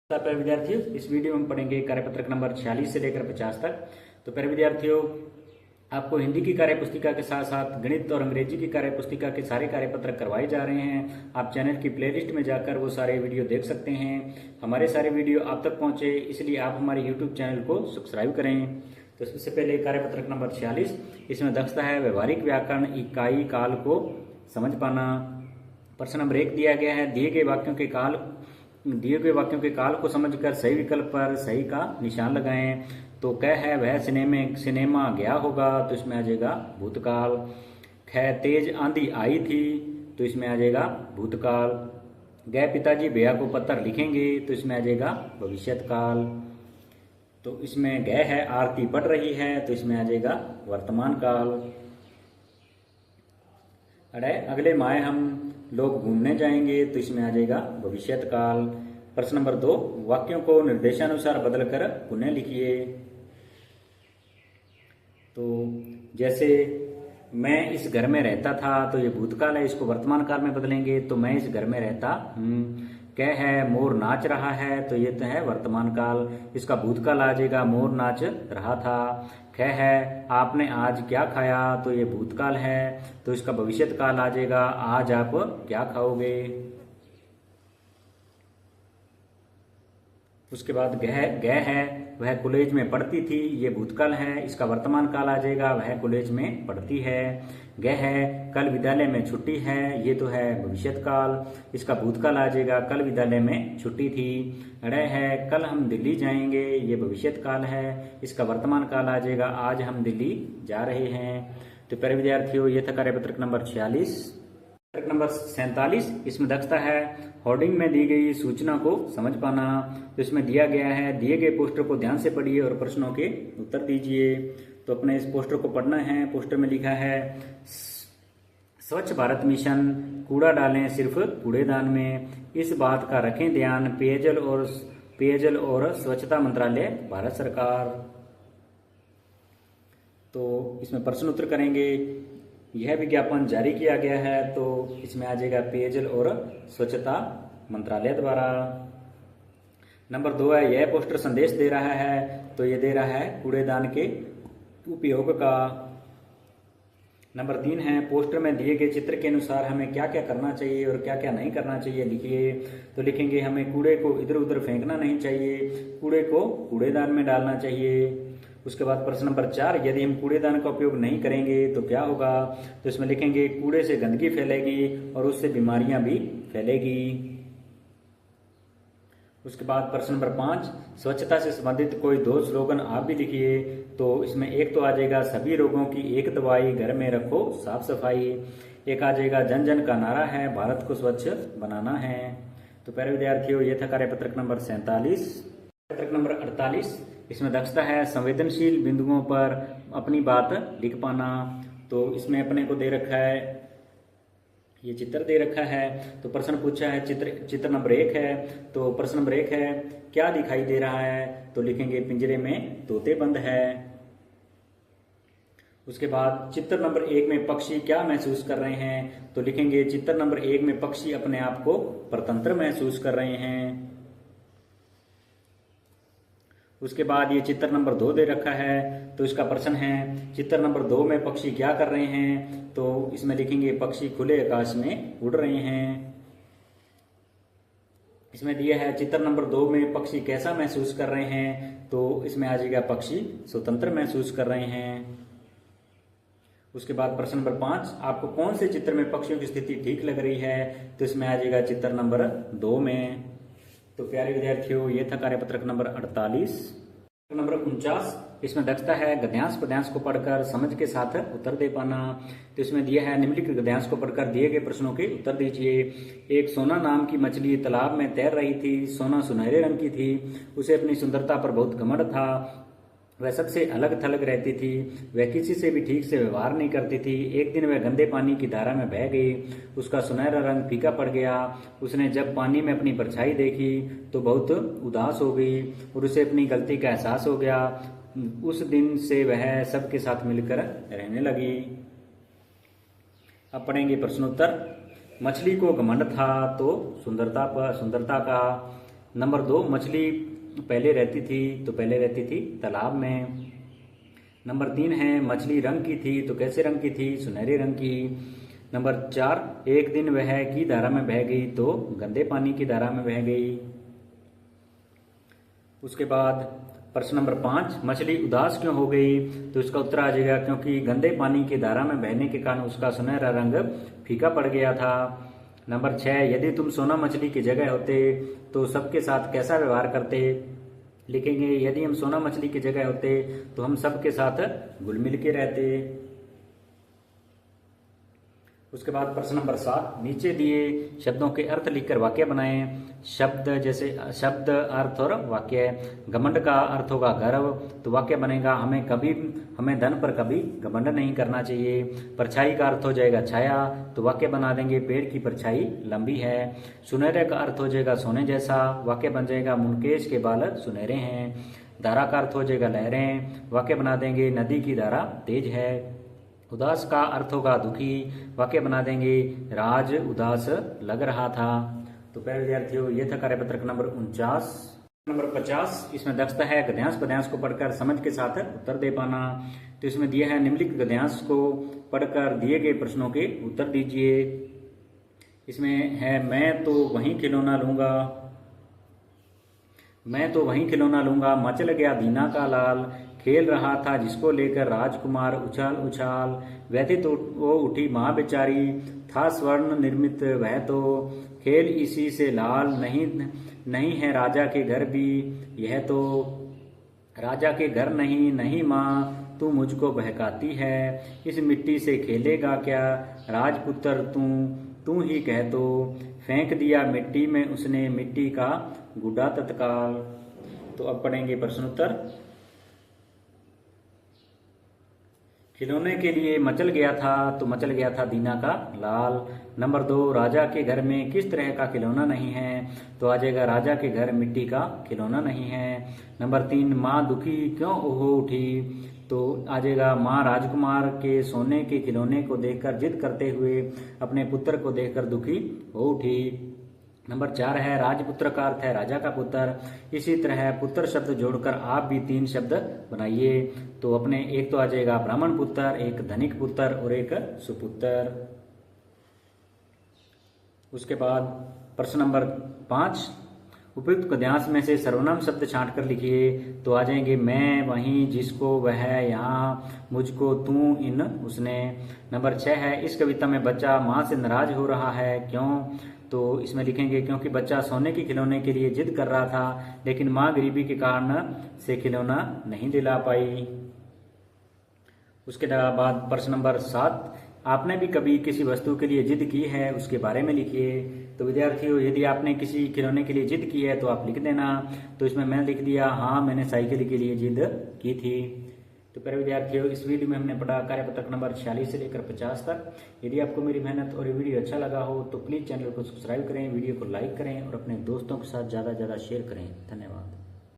प्यारे विद्यार्थियों, इस वीडियो में पढ़ेंगे कार्यपत्रक नंबर 46 से लेकर 50 तक। तो प्यारे विद्यार्थियों, आपको हिंदी की कार्य पुस्तिका के साथ साथ गणित और अंग्रेजी की कार्य पुस्तिका के सारे कार्यपत्रक करवाए जा रहे हैं। आप चैनल की प्लेलिस्ट में जाकर वो सारे वीडियो देख सकते हैं। हमारे सारे वीडियो आप तक पहुंचे, इसलिए आप हमारे यूट्यूब चैनल को सब्सक्राइब करें। तो सबसे पहले कार्यपत्रक नंबर 46, इसमें दक्षता है व्यवहारिक व्याकरण इकाई काल को समझ पाना। प्रश्न नंबर 1 दिया गया है, दिए गए वाक्यों के काल को समझकर सही विकल्प पर सही का निशान लगाएं। तो क है वह सिनेमा गया होगा, तो इसमें आ जाएगा भूतकाल। ख तेज आंधी आई थी, तो इसमें आ जाएगा भूतकाल। ग पिताजी भैया को पत्र लिखेंगे, तो इसमें आ जाएगा भविष्यत काल। तो इसमें ग है आरती पढ़ रही है, तो इसमें आ जाएगा वर्तमान काल। अरे अगले माह हम लोग घूमने जाएंगे, तो इसमें आ जाएगा भविष्यत काल। प्रश्न नंबर 2, वाक्यों को निर्देशानुसार बदलकर पुनः लिखिए। तो जैसे मैं इस घर में रहता था, तो ये भूतकाल है, इसको वर्तमान काल में बदलेंगे, तो मैं इस घर में रहता हूँ। क्या है मोर नाच रहा है, तो ये तो है वर्तमान काल, इसका भूतकाल आ जाएगा मोर नाच रहा था। ख है आपने आज क्या खाया, तो ये भूतकाल है, तो इसका भविष्यत काल आ जाएगा आज आप क्या खाओगे। उसके बाद गह है वह कॉलेज में पढ़ती थी, ये भूतकाल है, इसका वर्तमान काल आ जाएगा वह कॉलेज में पढ़ती है। गह है कल विद्यालय में छुट्टी है, ये तो है भविष्यत काल, इसका भूतकाल आ जाएगा कल विद्यालय में छुट्टी थी। ड़ है कल हम दिल्ली जाएंगे, ये भविष्यत काल है, इसका वर्तमान काल आ जाएगा आज हम दिल्ली जा रहे हैं। तो प्यारे विद्यार्थियों, ये था कार्यपत्रक नंबर 46। नंबर 47, इसमें दक्षता है होर्डिंग में दी गई सूचना को समझ पाना। तो इसमें दिया गया है, दिए गए पोस्टर को ध्यान से पढ़िए और प्रश्नों के उत्तर दीजिए। तो अपने इस पोस्टर को पढ़ना है। पोस्टर में लिखा है स्वच्छ भारत मिशन, कूड़ा डालें सिर्फ कूड़ेदान में, इस बात का रखें ध्यान, पेयजल और स्वच्छता मंत्रालय भारत सरकार। तो इसमें प्रश्न उत्तर करेंगे। यह विज्ञापन जारी किया गया है, तो इसमें आ जाएगा पेयजल और स्वच्छता मंत्रालय द्वारा। नंबर 2 है यह पोस्टर संदेश दे रहा है, तो ये दे रहा है कूड़ेदान के उपयोग का। नंबर 3 है पोस्टर में दिए गए चित्र के अनुसार हमें क्या क्या करना चाहिए और क्या क्या नहीं करना चाहिए लिखिए। तो लिखेंगे हमें कूड़े को इधर उधर फेंकना नहीं चाहिए, कूड़े को कूड़ेदान में डालना चाहिए। उसके बाद प्रश्न नंबर 4, यदि हम कूड़ेदान का उपयोग नहीं करेंगे तो क्या होगा। तो इसमें लिखेंगे कूड़े से गंदगी फैलेगी और उससे बीमारियां भी फैलेगी। उसके बाद प्रश्न नंबर 5, स्वच्छता से संबंधित कोई 2 स्लोगन आप भी लिखिए। तो इसमें एक तो आ जाएगा सभी रोगों की एक दवाई, घर में रखो साफ सफाई। एक आ जाएगा जन जन का नारा है, भारत को स्वच्छ बनाना है। तो प्यारे विद्यार्थियों, ये था कार्यपत्रक नंबर 47। कार्यपत्रक नंबर 48, इसमें दक्षता है संवेदनशील बिंदुओं पर अपनी बात लिख पाना। तो इसमें अपने को दे रखा है, ये चित्र दे रखा है, तो प्रश्न पूछा है चित्र नंबर 1 है। तो प्रश्न नंबर 1 है क्या दिखाई दे रहा है, तो लिखेंगे पिंजरे में तोते बंद है। उसके बाद चित्र नंबर 1 में पक्षी क्या महसूस कर रहे हैं, तो लिखेंगे चित्र नंबर 1 में पक्षी अपने आप को स्वतंत्र महसूस कर रहे हैं। उसके बाद ये चित्र नंबर 2 दे रखा है, तो इसका प्रश्न है चित्र नंबर 2 में पक्षी क्या कर रहे हैं, तो इसमें लिखेंगे पक्षी खुले आकाश में उड़ रहे हैं। इसमें दिया है चित्र नंबर 2 में पक्षी कैसा महसूस कर रहे हैं, तो इसमें आ जाएगा पक्षी स्वतंत्र महसूस कर रहे हैं। उसके बाद प्रश्न नंबर 5, आपको कौन से चित्र में पक्षियों की स्थिति ठीक लग रही है, तो इसमें आ जाएगा चित्र नंबर 2 में। तो प्यारे विद्यार्थियों, ये था कार्यपत्रक नंबर 48। नंबर 49, इसमें दक्षता है गद्यांश पद्यांश को पढ़कर समझ के साथ उत्तर दे पाना। तो इसमें दिया है निम्नलिखित गद्यांश को पढ़कर दिए गए प्रश्नों के उत्तर दीजिए। एक सोना नाम की मछली तालाब में तैर रही थी, सोना सुनहरे रंग की थी, उसे अपनी सुंदरता पर बहुत घमंड था, वह सबसे अलग थलग रहती थी, वह किसी से भी ठीक से व्यवहार नहीं करती थी। एक दिन वह गंदे पानी की धारा में बह गई, उसका सुनहरा रंग फीका पड़ गया। उसने जब पानी में अपनी परछाई देखी तो बहुत उदास हो गई और उसे अपनी गलती का एहसास हो गया। उस दिन से वह सबके साथ मिलकर रहने लगी। अब पढ़ेंगे प्रश्नोत्तर। मछली को घमंड था, तो सुंदरता का। नंबर 2, मछली पहले रहती थी, तो पहले रहती थी तालाब में। नंबर 3 है मछली रंग की थी, तो कैसे रंग की थी? सुनहरे रंग की। नंबर 4, एक दिन वह की धारा में बह गई, तो गंदे पानी की धारा में बह गई। उसके बाद प्रश्न नंबर 5, मछली उदास क्यों हो गई? तो इसका उत्तर आ जाएगा क्योंकि गंदे पानी की धारा में बहने के कारण उसका सुनहरा रंग फीका पड़ गया था। नंबर 6, यदि तुम सोना मछली की जगह होते तो सबके साथ कैसा व्यवहार करते? लिखेंगे यदि हम सोना मछली की जगह होते तो हम सबके साथ घुल मिल के रहते। उसके बाद प्रश्न नंबर 7, नीचे दिए शब्दों के अर्थ लिखकर वाक्य बनाएं। शब्द जैसे शब्द, अर्थ और वाक्य। घमंड का अर्थ होगा गर्व, तो वाक्य बनेगा हमें धन पर कभी घमंड नहीं करना चाहिए। परछाई का अर्थ हो जाएगा छाया, तो वाक्य बना देंगे पेड़ की परछाई लंबी है। सुनहरे का अर्थ हो जाएगा सोने जैसा, वाक्य बन जाएगा मुनकेश के बाल सुनहरे हैं। धारा का अर्थ हो जाएगा लहरें, वाक्य बना देंगे नदी की धारा तेज है। उदास का अर्थ होगा दुखी, वाक्य बना देंगे राज उदास लग रहा था। तो प्यारे विद्यार्थियों, ये था कार्यपत्रक नंबर 49। नंबर 50, इसमें दक्षता है गद्यांश पद्यांश को पढ़कर समझ के साथ उत्तर दे पाना। तो इसमें दिया है निम्नलिखित गद्यांश को पढ़कर दिए गए प्रश्नों के उत्तर दीजिए। इसमें है मैं तो वहीं खिलौना लूंगा, मैं तो वहीं खिलौना लूंगा, मचल गया दीना का लाल, खेल रहा था जिसको लेकर राजकुमार उछाल उछाल, व्यथित वो उठी माँ बेचारी, था स्वर्ण निर्मित वह तो, खेल इसी से लाल, नहीं है राजा के घर भी यह तो, राजा के घर नहीं नहीं माँ तू मुझको बहकाती है, इस मिट्टी से खेलेगा क्या राजपुत्र तू ही कह तो, फेंक दिया मिट्टी में उसने मिट्टी का गुड्डा तत्काल। तो अब पढ़ेंगे प्रश्नोत्तर। खिलौने के लिए मचल गया था, तो मचल गया था दीना का लाल। नंबर 2, राजा के घर में किस तरह का खिलौना नहीं है? तो आ जाएगा राजा के घर मिट्टी का खिलौना नहीं है। नंबर 3, माँ दुखी क्यों हो उठी? तो आ जाएगा माँ राजकुमार के सोने के खिलौने को देखकर जिद करते हुए अपने पुत्र को देखकर दुखी हो उठी। नंबर 4 है राजपुत्र का अर्थ है राजा का पुत्र। इसी तरह पुत्र शब्द जोड़कर आप भी 3 शब्द बनाइए। तो अपने एक तो आ जाएगा ब्राह्मण पुत्र, एक धनिक पुत्र और एक सुपुत्र। उसके बाद प्रश्न नंबर 5, उपयुक्त गद्यांश में से सर्वनाम शब्द छांट कर लिखिए। तो आ जाएंगे मैं, वहीं, जिसको, वह, यहाँ, मुझको, तू, इन, उसने। नंबर 6 है इस कविता में बच्चा माँ से नाराज हो रहा है, क्यों? तो इसमें लिखेंगे क्योंकि बच्चा सोने के खिलौने के लिए जिद कर रहा था, लेकिन माँ गरीबी के कारण से खिलौना नहीं दिला पाई। उसके बाद प्रश्न नंबर 7, आपने भी कभी किसी वस्तु के लिए जिद की है, उसके बारे में लिखिए। तो विद्यार्थियों, यदि आपने किसी खिलौने के लिए जिद की है तो आप लिख देना। तो इसमें मैंने लिख दिया हाँ, मैंने साइकिल के लिए जिद की थी। तो प्यारे विद्यार्थियों, इस वीडियो में हमने पढ़ा कार्यपत्रक नंबर 46 से लेकर 50 तक। यदि आपको मेरी मेहनत और ये वीडियो अच्छा लगा हो तो प्लीज चैनल को सब्सक्राइब करें, वीडियो को लाइक करें और अपने दोस्तों के साथ ज़्यादा से ज़्यादा शेयर करें। धन्यवाद।